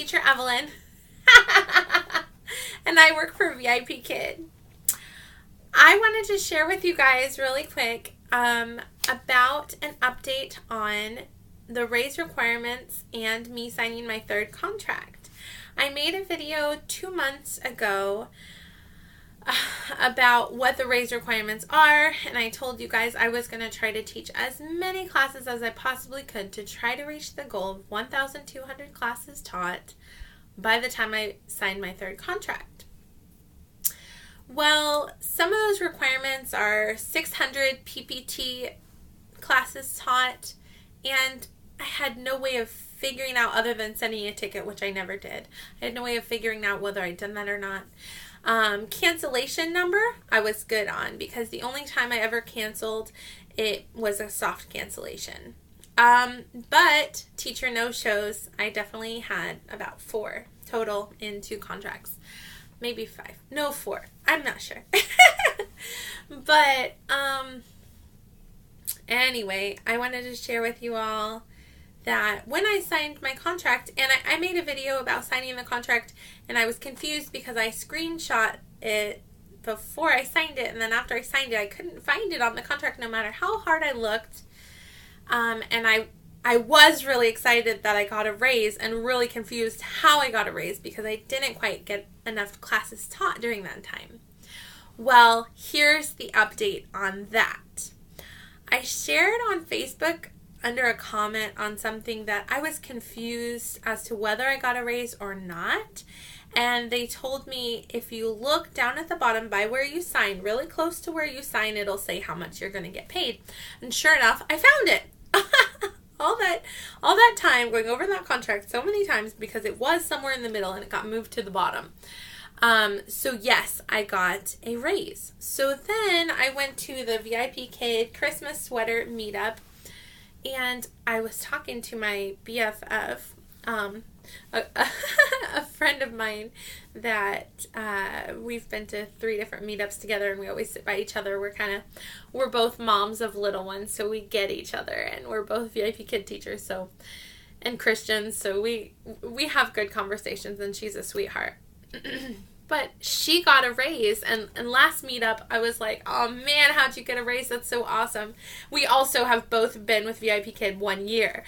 Teacher Evelyn, and I work for VIPKID. I wanted to share with you guys really quick about an update on the raise requirements and me signing my third contract. I made a video 2 months ago about what the raise requirements are, and I told you guys I was going to try to teach as many classes as I possibly could to try to reach the goal of 1,200 classes taught by the time I signed my third contract. Well, some of those requirements are 600 PPT classes taught, and I had no way of figuring out, other than sending a ticket, which I never did. I had no way of figuring out whether I'd done that or not. Cancellation number, I was good on, because the only time I ever canceled, it was a soft cancellation. But teacher no-shows, I definitely had about 4 total in 2 contracts. Maybe 5. No, 4. I'm not sure. But, anyway, I wanted to share with you all that when I signed my contract, and I made a video about signing the contract, and I was confused because I screenshot it before I signed it, and then after I signed it, I couldn't find it on the contract no matter how hard I looked. And I was really excited that I got a raise, and really confused how I got a raise because I didn't quite get enough classes taught during that time. Well, here's the update on that. I shared on Facebook under a comment on something that I was confused as to whether I got a raise or not. And they told me if you look down at the bottom by where you sign, really close to where you sign, it'll say how much you're going to get paid. And sure enough, I found it. all that time going over that contract so many times because it was somewhere in the middle and it got moved to the bottom. So yes, I got a raise. So then I went to the VIPKID Christmas sweater meetup, and I was talking to my BFF, a friend of mine that we've been to 3 different meetups together, and we always sit by each other. We're both moms of little ones, so we get each other, and we're both VIPKID teachers, and Christians, so we have good conversations, and she's a sweetheart. But she got a raise, and last meetup, I was like, oh man, how'd you get a raise? That's so awesome. We also have both been with VIPKID 1 year,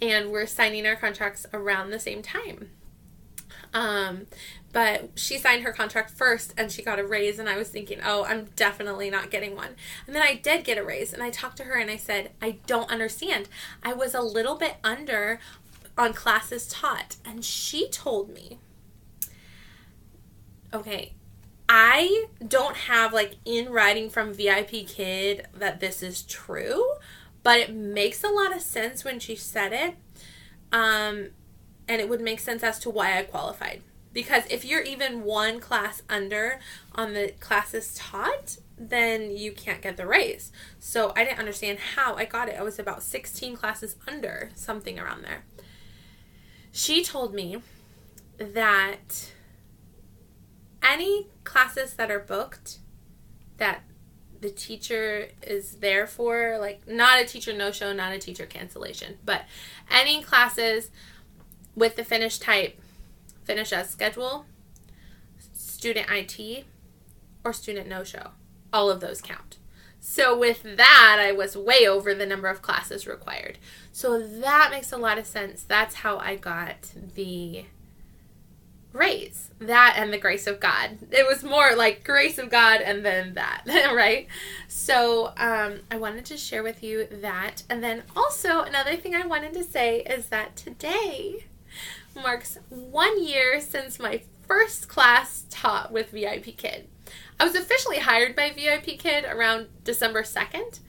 and we're signing our contracts around the same time. But she signed her contract first, and she got a raise, and I was thinking, oh, I'm definitely not getting one. And then I did get a raise, and I talked to her, and I said, I don't understand. I was a little bit under on classes taught, and she told me, okay, I don't have in writing from VIPKID that this is true, but it makes a lot of sense when she said it, and it would make sense as to why I qualified. Because if you're even 1 class under on the classes taught, then you can't get the raise. So I didn't understand how I got it. I was about 16 classes under, something around there. She told me that any classes that are booked that the teacher is there for, not a teacher no-show, not a teacher cancellation, but any classes with the finish type, finish as schedule, student IT, or student no-show, all of those count. So with that, I was way over the number of classes required. So that makes a lot of sense. That's how I got the raise. That and the grace of God. It was more like grace of God and then that, right? So I wanted to share with you that. And then also another thing I wanted to say is that today marks 1 year since my first class taught with VIPKID. I was officially hired by VIPKID around December 2nd,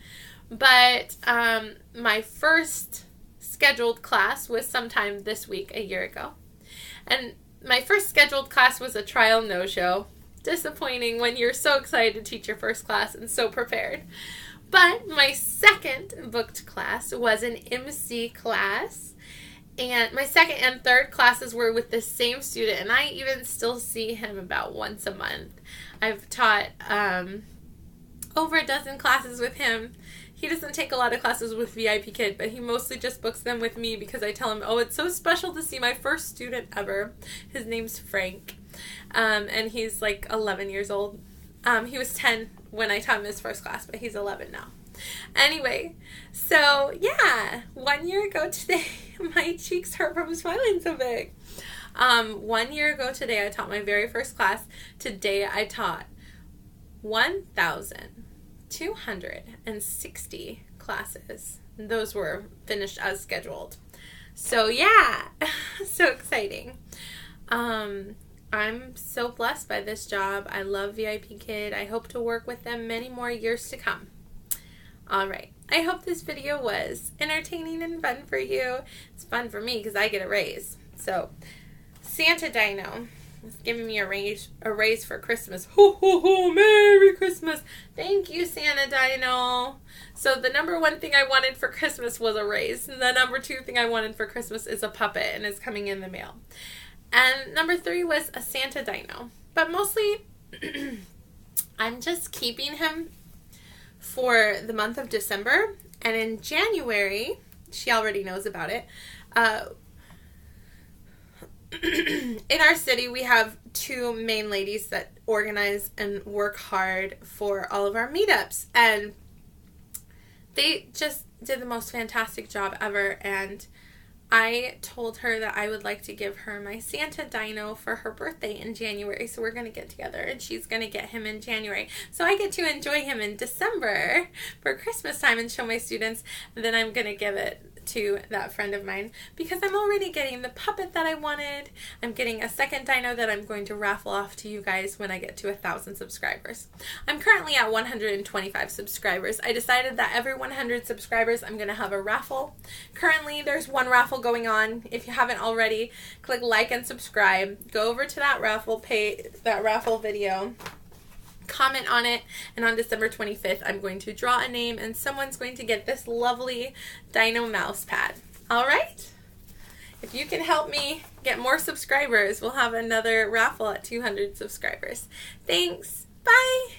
but my first scheduled class was sometime this week, a year ago. And my first scheduled class was a trial no-show. Disappointing when you're so excited to teach your first class and so prepared. But my second booked class was an MC class. And my second and third classes were with the same student. And I even still see him about once a month. I've taught over a dozen classes with him. he doesn't take a lot of classes with VIPKID, but he mostly just books them with me because I tell him, oh, it's so special to see my first student ever. His name's Frank, and he's like 11 years old. He was 10 when I taught him his first class, but he's 11 now. Anyway, so yeah, 1 year ago today, my cheeks hurt from smiling so big. 1 year ago today, I taught my very first class. Today, I taught 1,260 classes. Those were finished as scheduled. So yeah, so exciting. I'm so blessed by this job. I love VIPKID. I hope to work with them many more years to come. Alright, I hope this video was entertaining and fun for you. It's fun for me because I get a raise. So, Santa Dino is giving me a raise for Christmas. Ho, ho, ho, Merry Christmas. Thank you, Santa Dino. So, the number one thing I wanted for Christmas was a raise. And the number two thing I wanted for Christmas is a puppet, and it's coming in the mail. And number 3 was a Santa Dino. But mostly, I'm just keeping him for the month of December, and in January, she already knows about it, in our city we have 2 main ladies that organize and work hard for all of our meetups, and they just did the most fantastic job ever, and I told her that I would like to give her my Santa Dino for her birthday in January, so we're going to get together, and she's going to get him in January. So I get to enjoy him in December for Christmas time and show my students, and then I'm going to give it to that friend of mine because I'm already getting the puppet that I wanted. I'm getting a second dino that I'm going to raffle off to you guys when I get to 1,000 subscribers. I'm currently at 125 subscribers. I decided that every 100 subscribers I'm going to have a raffle. Currently there's one raffle going on. If you haven't already, click like and subscribe. Go over to that raffle video. Comment on it, and on December 25th, I'm going to draw a name, and someone's going to get this lovely Dino mouse pad. Alright? If you can help me get more subscribers, we'll have another raffle at 200 subscribers. Thanks. Bye.